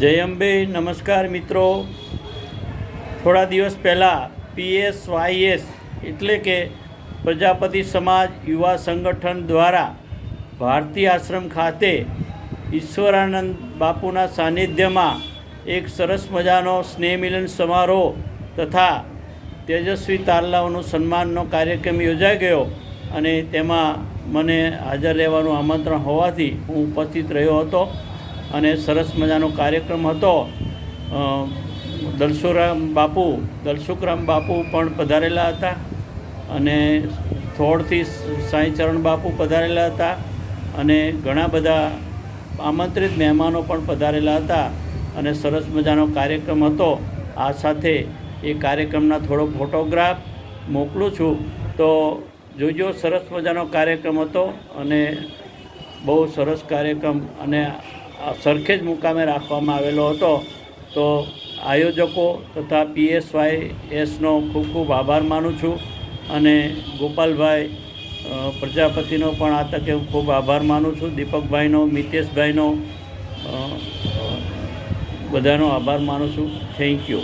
જય અંબે. નમસ્કાર મિત્રો. થોડા દિવસ પહેલાં PSYS એટલે કે પ્રજાપતિ સમાજ યુવા સંગઠન દ્વારા ભારતી આશ્રમ ખાતે ઈશ્વરાનંદ બાપુના સાનિધ્યમાં એક સરસ મજાનો સ્નેહ મિલન સમારોહ તથા તેજસ્વી તારલાઓનું સન્માનનો કાર્યક્રમ યોજાઈ ગયો અને તેમાં મને હાજર રહેવાનું આમંત્રણ હોવાથી હું ઉપસ્થિત રહ્યો હતો અને સરસ મજાનો કાર્યક્રમ હતો. દલસુખરામ બાપુ પણ પધારેલા હતા અને થોડથી સાંઈચરણ બાપુ પધારેલા હતા અને ઘણા બધા આમંત્રિત મહેમાનો પણ પધારેલા હતા અને સરસ મજાનો કાર્યક્રમ હતો. આ સાથે એ કાર્યક્રમના થોડો ફોટોગ્રાફ મોકલું છું, તો જોજો. સરસ મજાનો કાર્યક્રમ હતો અને બહુ સરસ કાર્યક્રમ અને સરખેજ મુકામે રાખવામાં આવેલો હતો. તો આયોજકો તથા PSYSનો ખૂબ ખૂબ આભાર માનું છું અને ગોપાલભાઈ પ્રજાપતિનો પણ આ તકે હું ખૂબ આભાર માનું છું. દીપકભાઈનો, મિતેશભાઈનો, બધાનો આભાર માનું છું. Thank you.